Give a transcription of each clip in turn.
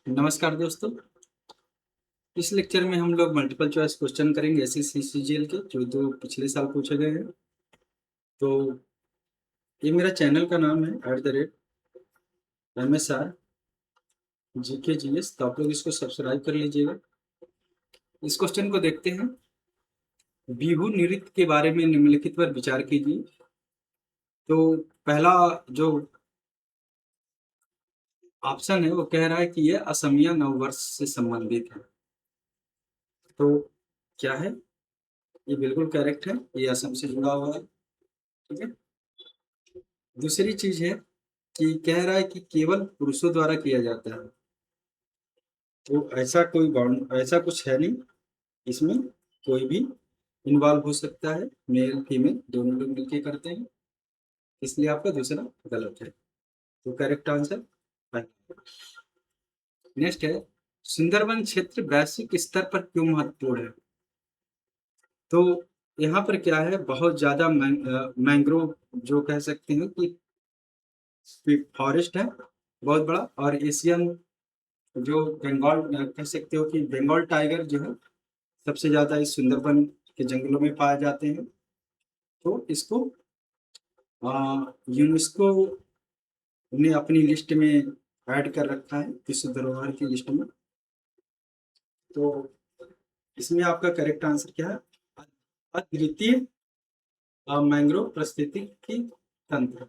नमस्कार दोस्तों। इस लेक्चर में हम लोग मल्टीपल चॉइस क्वेश्चन करेंगे एसएससी सीजीएल के जो दो पिछले साल पूछे गए हैं। तो ये मेरा चैनल का नाम है @MSR जीके जीएस, तो आप लोग इसको सब्सक्राइब कर लीजिएगा। इस क्वेश्चन को देखते हैं। बिहू नृत्य के बारे में निम्नलिखित पर विचार कीजिए। तो पहला जो ऑप्शन है वो कह रहा है कि यह असमिया नववर्ष से संबंधित है। तो क्या है? ये बिल्कुल करेक्ट है, ये असम से जुड़ा हुआ है। ठीक है। दूसरी चीज है कि कह रहा है कि केवल पुरुषों द्वारा किया जाता है। तो ऐसा कोई बाउंड ऐसा कुछ है नहीं, इसमें कोई भी इन्वॉल्व हो सकता है, मेल फीमेल दोनों लोग मिलकर करते हैं, इसलिए आपका दूसरा गलत है। तो करेक्ट आंसर नेक्स्ट है, सुंदरवन क्षेत्र वैश्विक स्तर पर क्यों महत्वपूर्ण है? तो यहाँ पर क्या है, बहुत ज्यादा मैंग्रोव जो कह सकते हैं कि फॉरेस्ट है बहुत बड़ा, और एशियन जो बंगाल कह सकते हो कि बंगाल टाइगर जो है सबसे ज्यादा इस सुंदरबन के जंगलों में पाए जाते हैं। तो इसको यूनेस्को ने अपनी लिस्ट में ऐड कर रखा है, विश्व धरोहर की लिस्ट में। तो इसमें आपका करेक्ट आंसर क्या है? अद्वितीय मैंग्रोव पारिस्थितिकी तंत्र।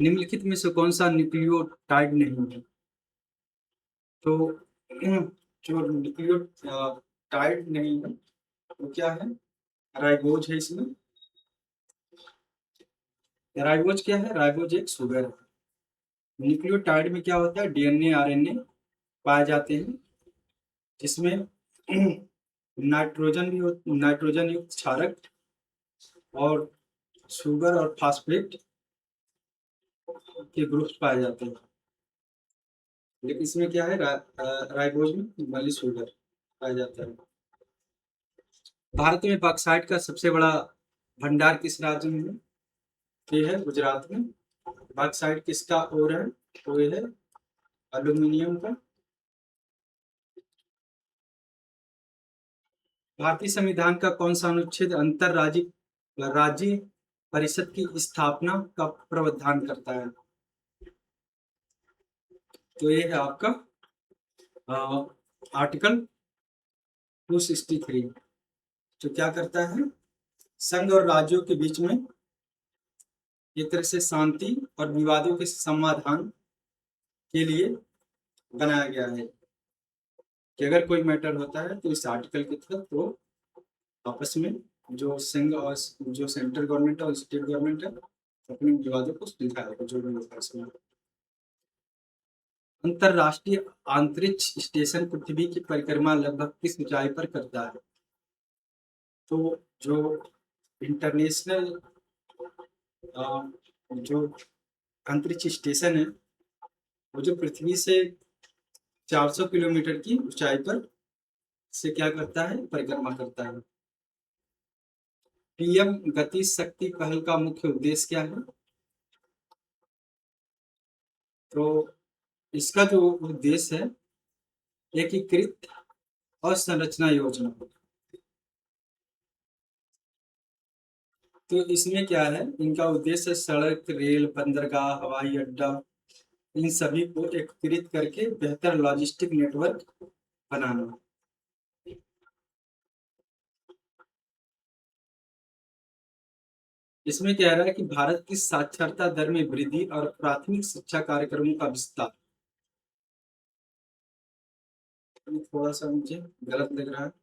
निम्नलिखित में से कौन सा न्यूक्लियोटाइड नहीं है? तो जो न्यूक्लियोटाइड नहीं है वो क्या है? राइबोज है इसमें। राइबोज क्या है? राइबोज एक शुगर है। न्यूक्लियोटाइड में क्या होता है? डीएनए आरएनए पाए जाते हैं, जिसमें नाइट्रोजन युक्त क्षारक और शुगर और फास्फेट के ग्रुप्स पाए जाते हैं। लेकिन इसमें क्या है, राइबोज में मली शुगर पाया जाता है। भारत में बॉक्साइट का सबसे बड़ा भंडार किस राज्य में है? ये है गुजरात में। बॉक्साइट किसका ओर है? तो ये है एल्यूमिनियम का। भारतीय संविधान का कौन सा अनुच्छेद राज्य परिषद की स्थापना का प्रावधान करता है? तो ये है आपका आर्टिकल 263, जो क्या करता है, संघ और राज्यों के बीच में एक तरह से शांति और विवादों के समाधान के लिए बनाया गया है कि अगर कोई मैटर होता है तो इस आर्टिकल के तहत वो आपस में जो संघ और जो सेंट्रल गवर्नमेंट है और स्टेट गवर्नमेंट है अपने विवादों को सुलझाएगा, जो भी होता है इसमें। अंतरराष्ट्रीय अंतरिक्ष स्टेशन पृथ्वी की परिक्रमा लगभग किस ऊंचाई पर करता है? तो जो इंटरनेशनल जो अंतरिक्ष स्टेशन है वो जो पृथ्वी से 400 किलोमीटर की ऊंचाई पर से क्या करता है, परिक्रमा करता है। पीएम गति शक्ति पहल का मुख्य उद्देश्य क्या है? तो इसका जो उद्देश्य है, एकीकृत अवसंरचना योजना। तो इसमें क्या है, इनका उद्देश्य सड़क, रेल, बंदरगाह, हवाई अड्डा, इन सभी को एकीकृत करके बेहतर लॉजिस्टिक नेटवर्क बनाना। इसमें कह रहा है कि भारत की साक्षरता दर में वृद्धि और प्राथमिक शिक्षा कार्यक्रमों का विस्तार। थोड़ा सा मुझे गलत लग रहा है।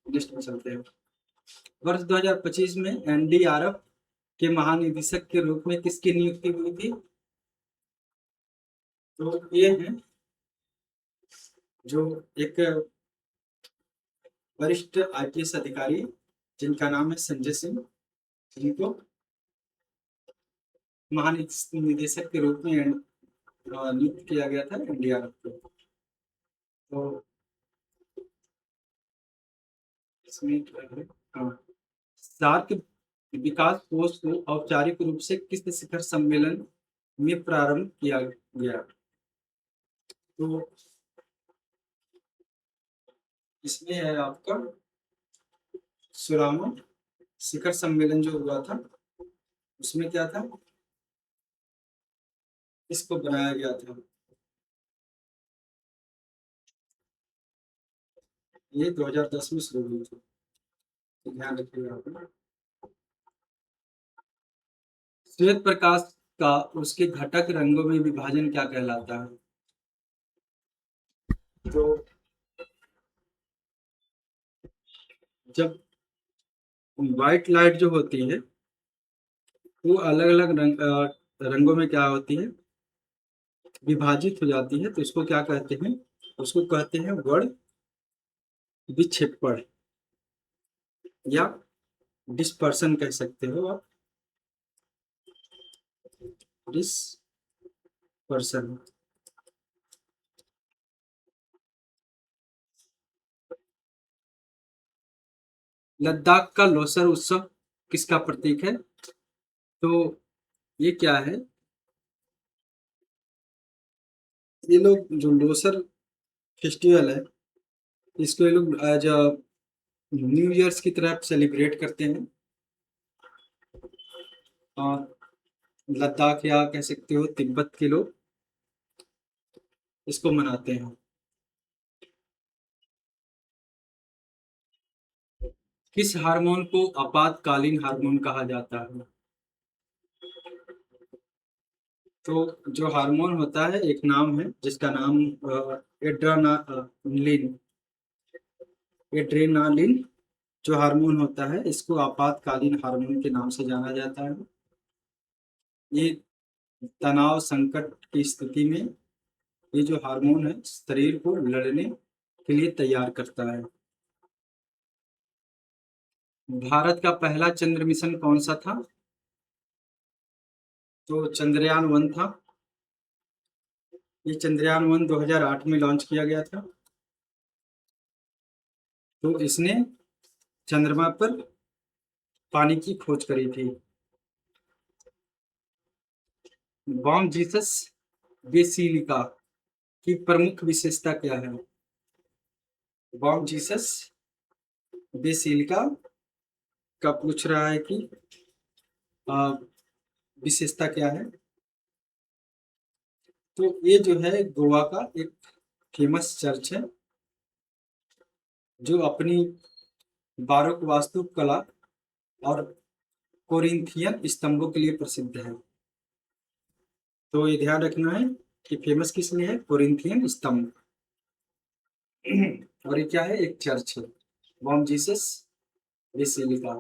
लिस्ट में चलते हैं। वर्ष 2025 में एनडीआरएफ के महानिदेशक के रूप में किसकी नियुक्ति हुई थी? तो ये है जो एक वरिष्ठ आईपीएस अधिकारी जिनका नाम है संजय सिंह, जिनको महानिदेशक के रूप में नियुक्त किया गया था एनडीआरएफ को। तो इसमें क्या है, हाँ, सार्क विकास कोष को औपचारिक रूप से किस शिखर सम्मेलन में प्रारंभ किया गया? तो इसमें है आपका सुरामा शिखर सम्मेलन जो हुआ था, उसमें क्या था, इसको बनाया गया था। ये 2010 में शुरू हुई थी, तो ध्यान रखिएगा आप। श्वेत प्रकाश का उसके घटक रंगों में विभाजन क्या कहलाता है? तो जब व्हाइट लाइट जो होती है वो अलग अलग रंगों में क्या होती है, विभाजित हो जाती है, तो इसको क्या कहते हैं? उसको कहते हैं वर्ण विक्षेपण या डिस्पर्सन कह सकते हो आप, डिस्पर्सन। लद्दाख का लोसर उत्सव किसका प्रतीक है? तो ये क्या है, ये लोग जो लोसर फेस्टिवल है, इसको ये लोग एज अ न्यू ईयर्स की तरह सेलिब्रेट करते हैं, और लद्दाख या कह सकते हो तिब्बत के लोग इसको मनाते हैं। किस हार्मोन को आपातकालीन हार्मोन कहा जाता है? तो जो हार्मोन होता है, एक नाम है जिसका नाम एड्रेनालिन, एड्रेनालिन जो हार्मोन होता है, इसको आपातकालीन हार्मोन के नाम से जाना जाता है। ये तनाव संकट की स्थिति में ये जो हार्मोन है शरीर को लड़ने के लिए तैयार करता है। भारत का पहला चंद्र मिशन कौन सा था? तो चंद्रयान 1 था। ये चंद्रयान 1 2008 में लॉन्च किया गया था। तो इसने चंद्रमा पर पानी की खोज करी थी। बॉम जीसस बेसिलिका की प्रमुख विशेषता क्या है? बॉम जीसस बेसिलिका का पूछ रहा है कि आ, विशेषता क्या है? तो ये जो है गोवा का एक फेमस चर्च है जो अपनी बारोक वास्तुकला और कोरिंथियन स्तंभों के लिए प्रसिद्ध है। तो ये ध्यान रखना है कि फेमस किस लिए है, कोरिंथियन स्तंभ। और ये क्या है, एक चर्च है, Bom Jesus basilica.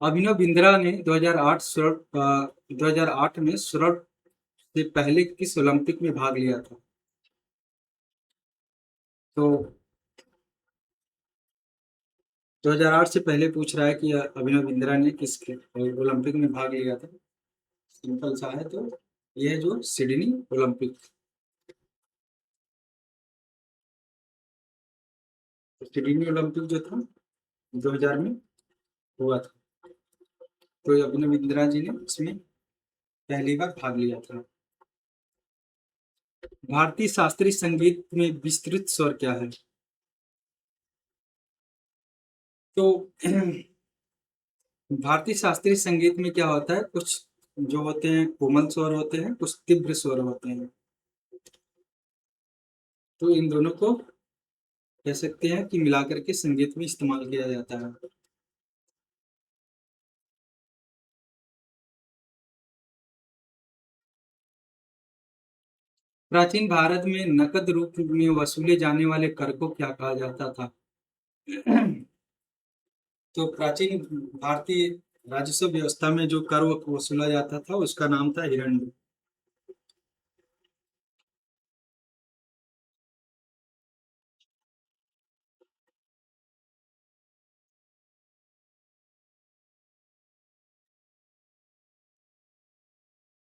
Abhinav Bindra ने 2008 में स्वर्ण से पहले किस ओलंपिक में भाग लिया था? तो 2008 से पहले पूछ रहा है कि अभिनव बिंद्रा ने किस ओलंपिक में भाग लिया था। सिंपल सा है, तो ये है जो सिडनी ओलंपिक। तो सिडनी ओलंपिक जो था 2000 में हुआ था, तो अभिनव बिंद्रा जी ने इसमें पहली बार भाग लिया था। भारतीय शास्त्रीय संगीत में विस्तृत स्वर क्या है? तो भारतीय शास्त्रीय संगीत में क्या होता है, कुछ जो होते हैं कोमल स्वर होते हैं, कुछ तीव्र स्वर होते हैं। तो इन दोनों को कह सकते हैं कि मिलाकर के संगीत में इस्तेमाल किया जाता है। प्राचीन भारत में नकद रूप में वसूले जाने वाले कर को क्या कहा जाता था? तो प्राचीन भारतीय राजस्व व्यवस्था में जो कर वसूला जाता था उसका नाम था हिरण्य।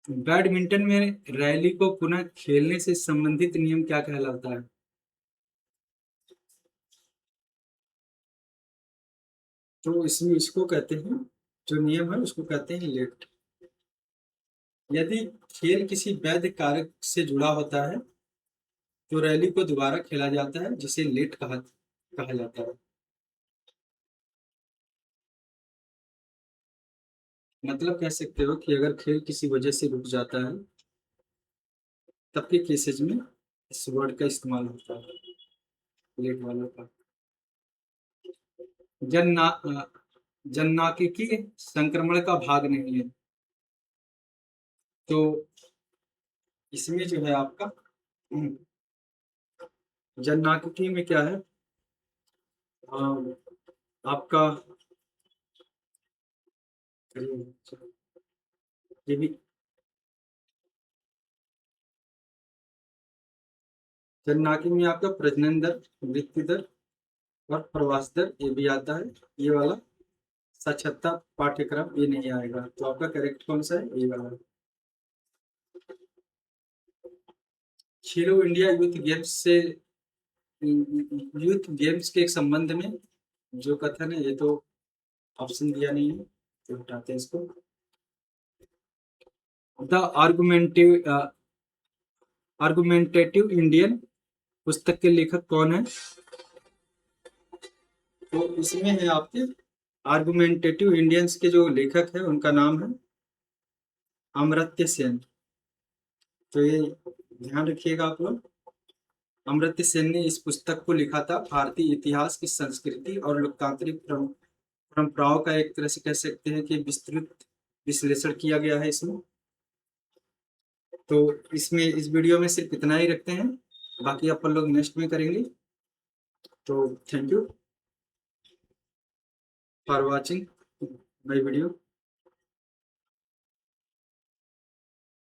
बैडमिंटन में रैली को पुनः खेलने से संबंधित नियम क्या कहलाता है? तो इसमें इसको कहते हैं, जो नियम है उसको कहते हैं लेट। यदि खेल किसी वैध कारक से जुड़ा होता है तो रैली को दोबारा खेला जाता है, जिसे लेट कहा कहा जाता है। मतलब कह सकते हो कि अगर खेल किसी वजह से रुक जाता है तब के केसेज में इस वर्ड का इस्तेमाल होता है, लेट वालों का। जन्ना जन्नांकिकी संक्रमण का भाग नहीं है। तो इसमें जो है आपका जन्नांकिकी में क्या है, आपका ये भी जन्नांकिकी में आपका प्रजनन दर, मृत्यु दर और प्रवास दर ये भी आता है। ये वाला साक्षरता पाठ्यक्रम ये नहीं आएगा, तो आपका करेक्ट कौन सा है, ये वाला। खेलो इंडिया यूथ गेम्स के संबंध में जो कथन है, ये तो ऑप्शन दिया नहीं है, तो हटाते हैं इसको। द आर्गुमेंटेटिव इंडियन पुस्तक के लेखक कौन है? तो इसमें है आपके आर्गुमेंटेटिव इंडियंस के जो लेखक है उनका नाम है अमर्त्य सेन। तो ये ध्यान रखिएगा आप लोग। अमर्त्य सेन ने इस पुस्तक को लिखा था। भारतीय इतिहास की संस्कृति और लोकतांत्रिक परंपराओं का एक तरह से कह सकते हैं कि विस्तृत विश्लेषण किया गया है इसमें। तो इसमें इस वीडियो में सिर्फ इतना ही रखते हैं, बाकी अपन लोग नेक्स्ट में करेंगे। तो thank you for watching my video.